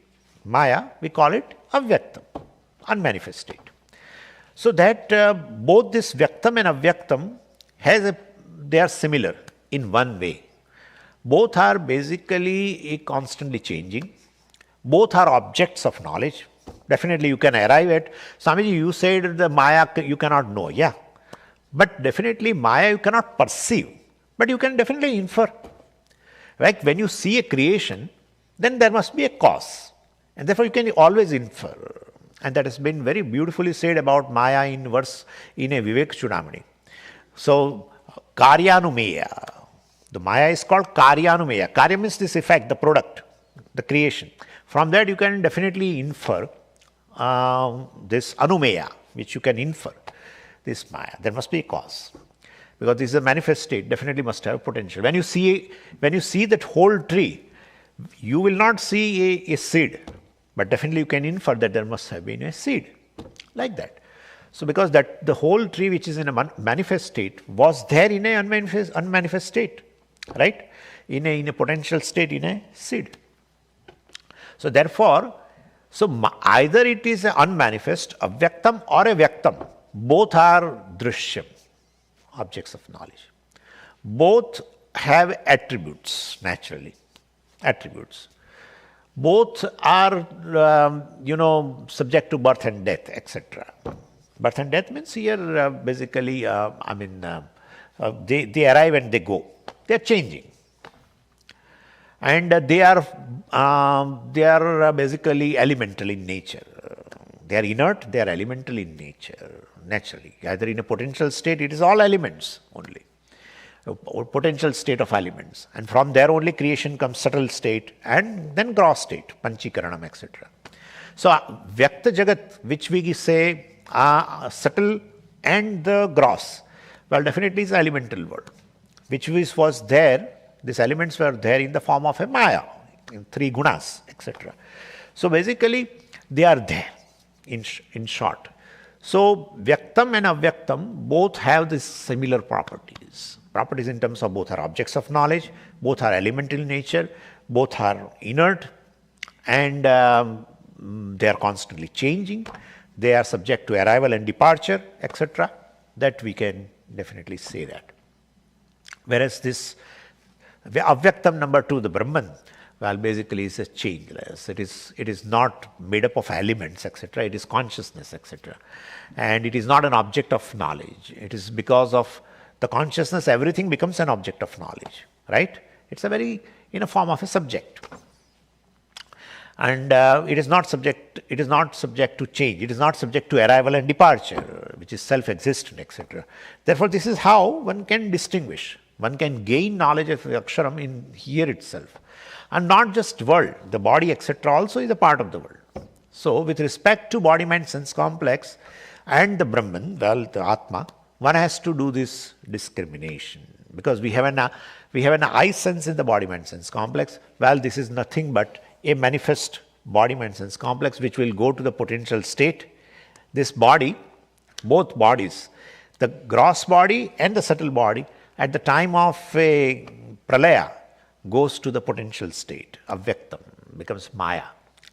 Maya, we call it avyaktam, unmanifest state. So that both this vyaktam and avyaktam they are similar in one way. Both are basically constantly changing. Both are objects of knowledge. Definitely you can arrive at, Swamiji, you said the Maya you cannot know. Yeah. But definitely Maya you cannot perceive. But you can definitely infer. Like when you see a creation, then there must be a cause. And therefore you can always infer. And that has been very beautifully said about Maya in a Vivek Chudamani. So, Karyanumeya. The Maya is called Karyanumeya. Karya means this effect, the product, the creation. From that you can definitely infer this Anumeya, which you can infer, this Maya. There must be a cause. Because this is a manifest state, definitely must have potential. When you see that whole tree, you will not see a seed, but definitely you can infer that there must have been a seed, like that. So because that the whole tree which is in a manifest state was there in a unmanifest state, right? In a potential state, in a seed. So therefore, either it is an unmanifest, a vyaktam or a vyaktam. Both are drishyam, objects of knowledge. Both have attributes, naturally, attributes. Both are, subject to birth and death, etc. Birth and death means here basically, they arrive and they go. They are changing. And they are basically elemental in nature. They are inert, they are elemental in nature, naturally. Either in a potential state, it is all elements only. Or potential state of elements. And from there only creation comes subtle state and then gross state, panchikaranam, etc. So, Vyakta Jagat, which we say subtle and the gross, well, definitely is elemental world, which was there. These elements were there in the form of a Maya, in three gunas, etc. So basically, they are there, in short. So, Vyaktam and Avyaktam both have these similar properties. Properties in terms of both are objects of knowledge, both are elemental in nature, both are inert, and they are constantly changing. They are subject to arrival and departure, etc. That we can definitely say that. Whereas this Avyaktam number 2, the Brahman, well, basically is a changeless. It is not made up of elements, etc. It is consciousness, etc. And it is not an object of knowledge. It is because of the consciousness, everything becomes an object of knowledge, right? It's in a form of a subject. And it is not subject to change. It is not subject to arrival and departure, which is self-existent, etc. Therefore, this is how one can distinguish. One can gain knowledge of Aksharam in here itself. And not just world, the body, etc. also is a part of the world. So, with respect to body, mind, sense complex and the Brahman, well, the Atma, one has to do this discrimination. Because we have an I sense in the body, mind, sense complex. Well, this is nothing but a manifest body, mind, sense complex which will go to the potential state. This body, both bodies, the gross body and the subtle body, at the time of a pralaya, goes to the potential state, avyaktam, becomes Maya.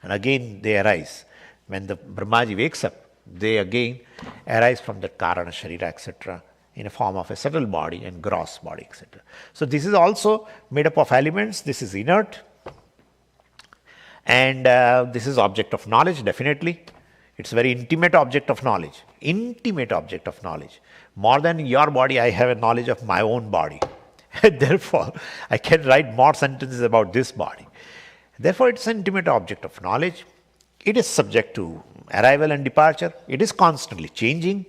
And again they arise. When the Brahmaji wakes up, they again arise from the Karana Sharira, etc., in a form of a subtle body and gross body, etc. So this is also made up of elements. This is inert. And this is object of knowledge, definitely. It's a very intimate object of knowledge. Intimate object of knowledge. More than your body, I have a knowledge of my own body. Therefore, I can write more sentences about this body. Therefore, it's an intimate object of knowledge. It is subject to arrival and departure. It is constantly changing.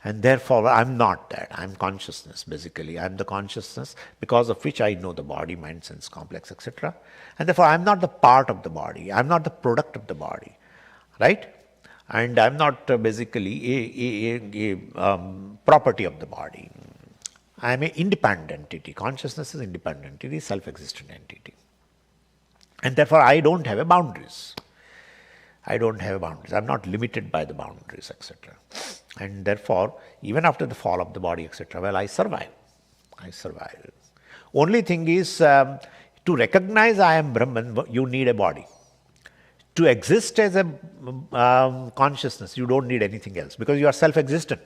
And therefore, I'm not that. I'm consciousness, basically. I'm the consciousness because of which I know the body, mind, sense, complex, etc. And therefore, I'm not the part of the body. I'm not the product of the body, right? And I'm not basically a property of the body. I'm an independent entity. Consciousness is independent entity, self-existent entity. And therefore, I don't have a boundaries. I don't have boundaries. I'm not limited by the boundaries, etc. And therefore, even after the fall of the body, etc., well, I survive. I survive. Only thing is, to recognize I am Brahman, you need a body. To exist as a consciousness, you don't need anything else because you are self-existent.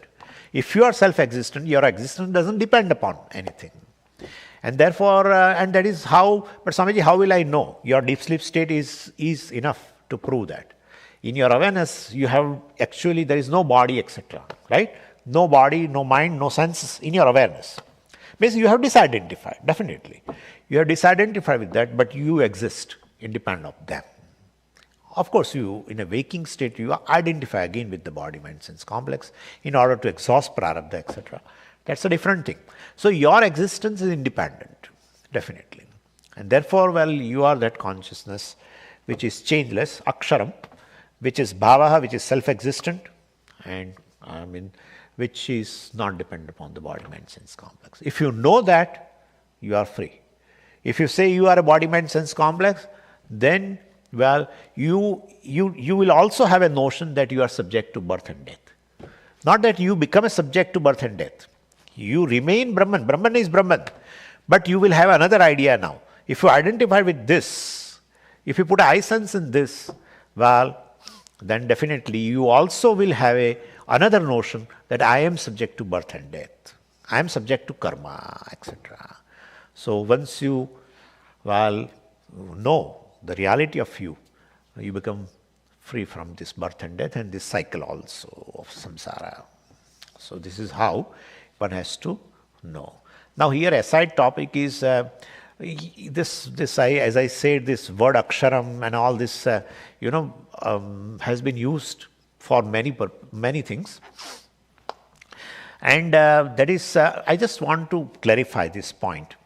If you are self-existent, your existence doesn't depend upon anything. And therefore, and that is how, but Swamiji, how will I know? Your deep sleep state is enough to prove that. In your awareness, you have actually, there is no body, etc. Right? No body, no mind, no senses in your awareness. Basically, you have disidentified, definitely. You have disidentified with that, but you exist independent of them. Of course, you, in a waking state, you identify again with the body, mind, sense complex in order to exhaust prarabdha, etc. That's a different thing. So, your existence is independent, definitely. And therefore, well, you are that consciousness which is changeless, aksharam, which is bhavaha, which is self-existent, and which is not dependent upon the body, mind, sense complex. If you know that, you are free. If you say you are a body, mind, sense complex, then, well, you will also have a notion that you are subject to birth and death. Not that you become a subject to birth and death. You remain Brahman. Brahman is Brahman. But you will have another idea now. If you identify with this, if you put I sense in this, well, then definitely you also will have another notion that I am subject to birth and death. I am subject to karma, etc. So once you, well, know the reality of you, you become free from this birth and death and this cycle also of samsara. So this is how one has to know. Now here a side topic is as I said, this word aksharam and all this, has been used for many things. And that is, I just want to clarify this point.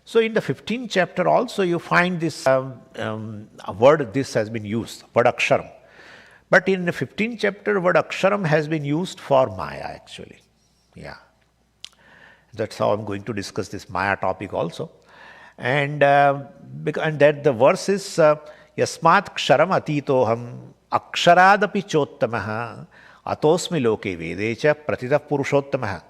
So in the 15th chapter also you find this word, this has been used, word aksharam. But in the 15th chapter, word aksharam has been used for Maya actually. Yeah. That's how I'm going to discuss this Maya topic also. And that the verse is Yasmat ksharam atitoham aksharaadapi chottamaha atosmi loke vedecha pratitah purushottamaha.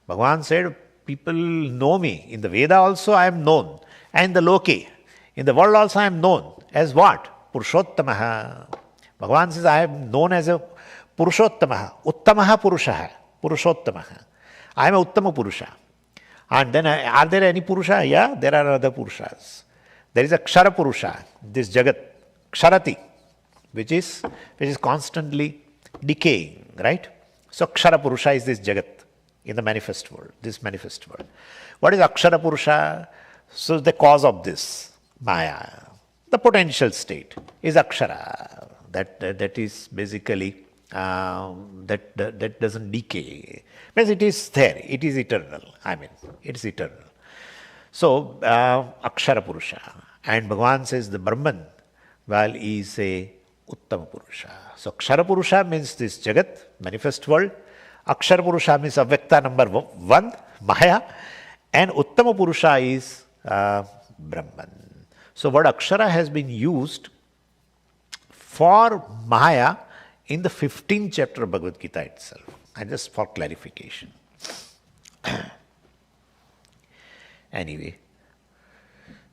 Bhagavan said, people know me. In the Veda also I am known. And the loke, in the world also I am known. As what? Purushottamaha. Bhagavan says, I am known as a Purushottamaha. Uttamaha Purushaha. Purushottamaha. I am a Uttama Purusha. And then, are there any Purusha? Yeah, there are other Purushas. There is a Kshara Purusha, this Jagat, Ksharati, which is constantly decaying, right? So, Kshara Purusha is this Jagat in the manifest world, this manifest world. What is Akshara Purusha? So, the cause of this, Maya, the potential state is Akshara. That is basically, that doesn't decay. Means it is there, it is eternal. It is eternal. So, Akshara Purusha. And Bhagavan says the Brahman, well, is a Uttama Purusha. So, Akshara Purusha means this Jagat, manifest world. Akshara Purusha means Avyakta number 1, Maya. And Uttama Purusha is Brahman. So, word Akshara has been used for Maya in the 15th chapter of Bhagavad Gita itself. And just for clarification. Anyway,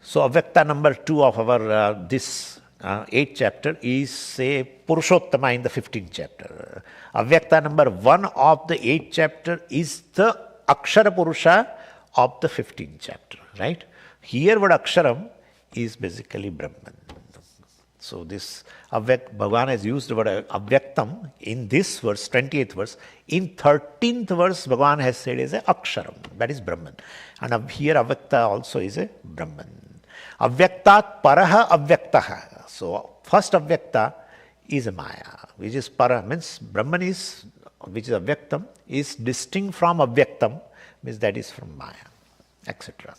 so Avyakta number 2 of our this 8th chapter is a Purushottama in the 15th chapter. Avyakta number 1 of the 8th chapter is the Akshara Purusha of the 15th chapter, right? Here word Aksharam is basically Brahman. So this Bhagavan has used the word Avyaktam in this verse, 28th verse. In 13th verse, Bhagavan has said is a Aksharam, that is Brahman. And here Avyakta also is a Brahman. Avyaktat paraha avyaktaha. So first Avyakta is a Maya, which is para, means Brahman is which is avyaktam, is distinct from avyaktam, means that is from Maya, etc.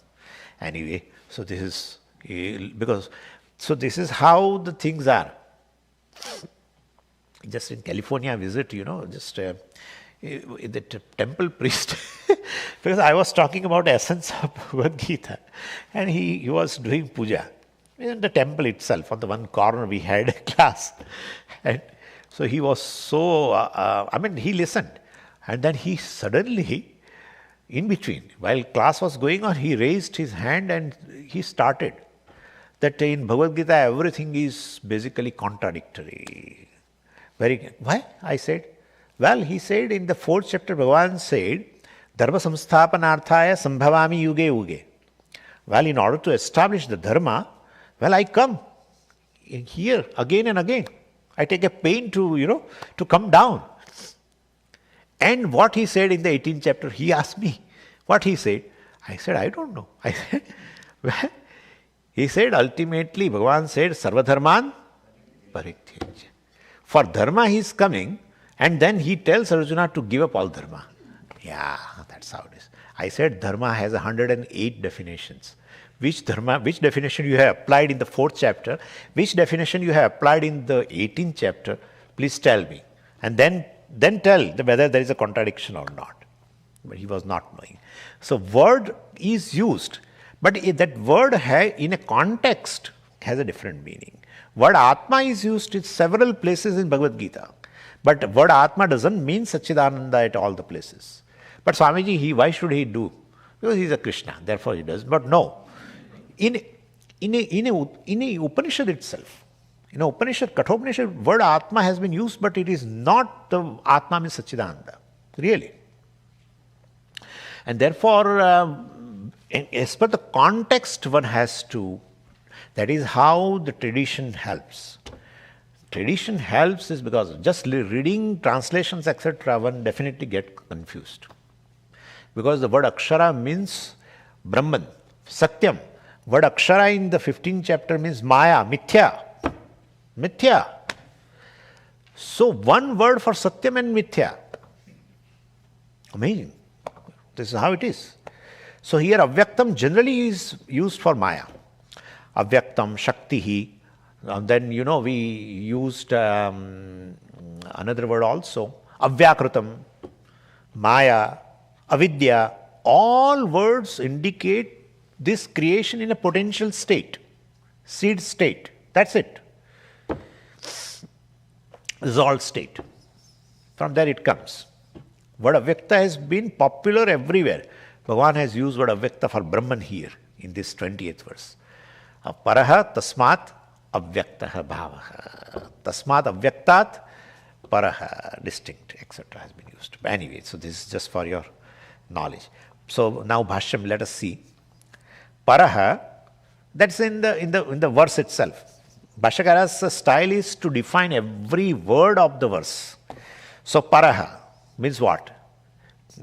Anyway, so this is this is how the things are. Just in California visit, the temple priest, because I was talking about essence of Bhagavad Gita, and he was doing puja in the temple itself. On the one corner we had a class, and so he was so, he listened, and then he suddenly, in between, while class was going on, he raised his hand and he started that in Bhagavad Gita everything is basically contradictory. Why? I said, well, he said in the 4th chapter, Bhagavan said, Dharma samsthapanarthaya sambhavami yuge yuge. Well, in order to establish the dharma, well, I come in here again and again. I take a pain to come down. And what he said in the 18th chapter, he asked me what he said. I said, I don't know. I said, well, he said, ultimately, Bhagavan said, Sarvadharman parityajya. For dharma he is coming, and then he tells Arjuna to give up all dharma. Yeah, that's how it is. I said dharma has 108 definitions. Which definition you have applied in the 4th chapter, which definition you have applied in the 18th chapter, please tell me. And then tell whether there is a contradiction or not. But he was not knowing. So word is used, but that word in a context has a different meaning. Word Atma is used in several places in Bhagavad Gita. But word Atma doesn't mean Satchidananda at all the places. But Swamiji, why should he do? Because he is a Krishna, therefore he does. But no. In a Upanishad itself, in a Upanishad, Kathopanishad, word Atma has been used, but it is not the Atma means Satchidananda. Really. And therefore, as per the context, one has to. That is how the tradition helps. Tradition helps is because just reading translations, etc., one definitely get confused. Because the word Akshara means Brahman, Satyam. Word Akshara in the 15th chapter means Maya, Mithya. Mithya. So one word for Satyam and Mithya. Amazing. This is how it is. So here Avyaktam generally is used for Maya. Avyaktam, Shaktihi. Then, we used another word also. Avyakritam, Maya, Avidya. All words indicate this creation in a potential state, seed state. That's it. Resolved state. From there it comes. Word Avyakta has been popular everywhere. Bhagavan has used word Avyakta for Brahman here in this 28th verse. Paraha tasmat avyaktaha bhavaha. Tasmat avyaktat paraha, distinct, etc. has been used. But anyway, so this is just for your knowledge. So now Bhashyam, let us see. Paraha, that's in the verse itself. Bhashyakara's style is to define every word of the verse. So Paraha means what?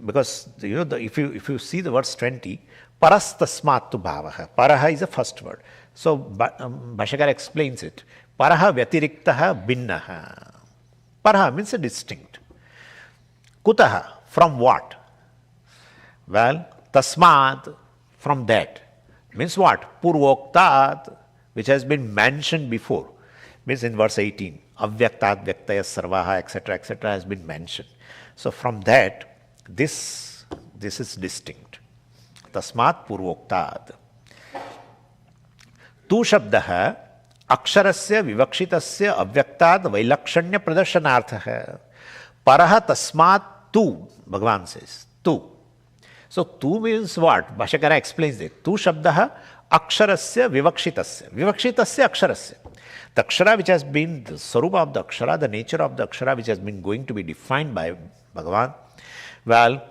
Because if you see the verse 20, Parastasmatu bhavaha. Paraha is the first word. So Bhashyakara explains it. Paraha vyatiriktaha binnaha. Paraha means a distinct. Kutaha, from what? Well, tasmat, from that. Means what? Purvoktat, which has been mentioned before. Means in verse 18. Avyaktat, vyaktaya, sarvaha, etc., has been mentioned. So from that, this is distinct. Tasmat purvoktat. Tu shabdaha aksharasya vivakshitasya avyaktat vailakshanya pradarshanaarthaha. Paraha tasmat tu, Bhagavan says. Tu. So tu means what? Bhashyakara explains it. Tu shabdaha aksharasya vivakshitasya. Vivakshitasya aksharasya. The akshara which has been the sarupa of the akshara, the nature of the akshara which has been going to be defined by Bhagavan. Well,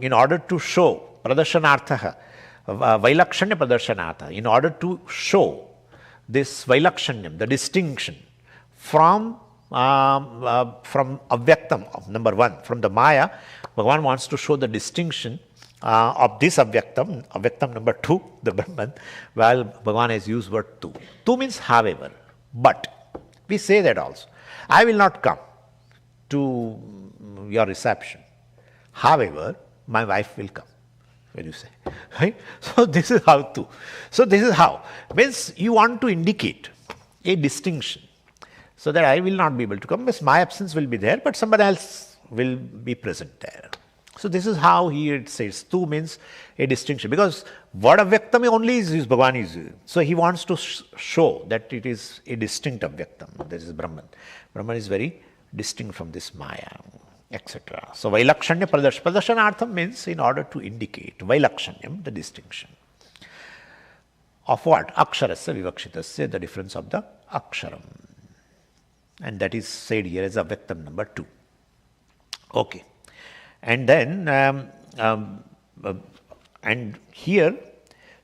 in order to show pradarshanaarthaha, vailakshanya pradarshanaartha, in order to show this vailakshanyam, the distinction from avyaktam, number one, from the Maya, Bhagavan wants to show the distinction of this avyaktam number two, the Brahman. Well, Bhagavan has used word tu. Tu means however, but. We say that also. I will not come to your reception. However, my wife will come. What do you say? Right? So this is how to. So this is how. Means you want to indicate a distinction. So that I will not be able to come, because my absence will be there, but somebody else will be present there. So this is how here it says tu means a distinction, because word avyaktam only is used, Bhagavan is used. So he wants to show that it is a distinct avyaktam. This is Brahman. Brahman is very distinct from this Maya, etc. So vailakshanya pradarshanaartham means in order to indicate vailakshanyam, the distinction. Of what? Aksharasya vivakshitasya, the difference of the aksharam. And that is said here as avyaktam number 2. Okay. And then, and here,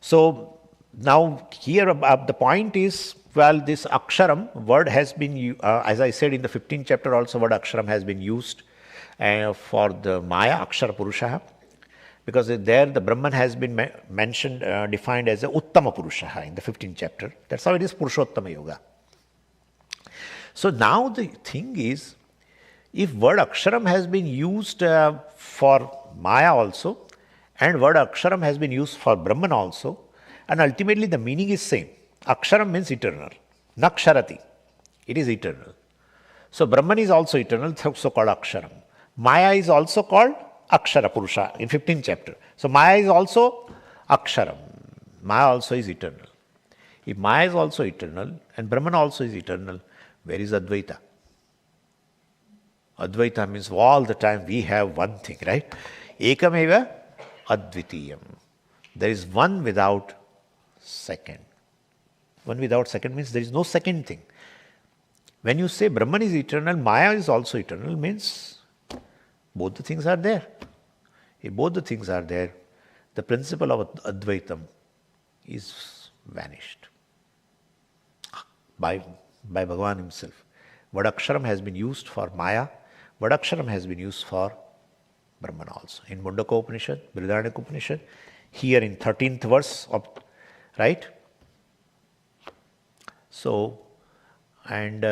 so now here the point is, well, this aksharam word has been, as I said in the 15th chapter also, word aksharam has been used for the Maya, akshara purusha, because there the Brahman has been mentioned, defined as a uttama purusha in the 15th chapter. That's how it is Purushottama Yoga. So now the thing is, if word aksharam has been used for Maya also, and word aksharam has been used for Brahman also, and ultimately the meaning is same. Aksharam means eternal. Naksharati. It is eternal. So Brahman is also eternal, so called aksharam. Maya is also called akshara purusha in 15th chapter. So Maya is also aksharam. Maya also is eternal. If Maya is also eternal and Brahman also is eternal, where is Advaita? Advaita means all the time we have one thing, right? Ekameva advitiyam. There is one without second. One without second means there is no second thing. When you say Brahman is eternal, Maya is also eternal, means both the things are there. If both the things are there, the principle of Advaitam is vanished by Bhagavan himself. Vadaksharam has been used for Maya, Vadaksharam has been used for Brahman also. In Mundaka Upanishad, Brihadaranyaka Upanishad, here in 13th verse of, right? So, and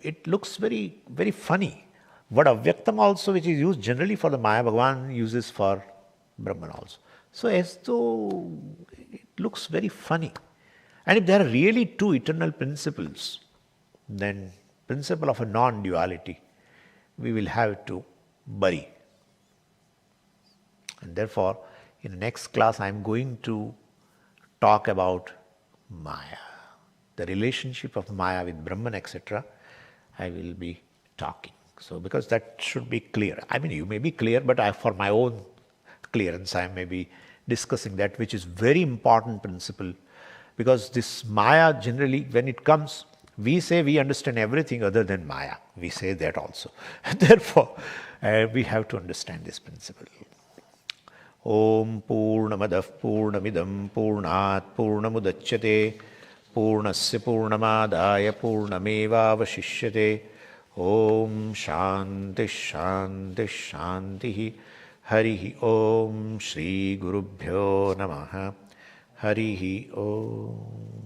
it looks very, very funny. What avyaktam also, which is used generally for the Maya, Bhagavan uses for Brahman also. So as though it looks very funny. And if there are really two eternal principles, then principle of a non-duality, we will have to bury. And therefore, in the next class, I am going to talk about Maya. The relationship of Maya with Brahman, etc., I will be talking. So, because that should be clear. I mean, you may be clear, but for my own clearance, I may be discussing that, which is very important principle. Because this Maya, generally, when it comes, we say we understand everything other than Maya. We say that also. Therefore, we have to understand this principle. Om Purnamadav Purnamidam Purnat Purnamudachyate Purnasya Purnamadaya Purnameva Vashishyate. Om Shanti Shanti Shanti. Harihi Om Shri Gurubhyo Namaha. Harihi Om.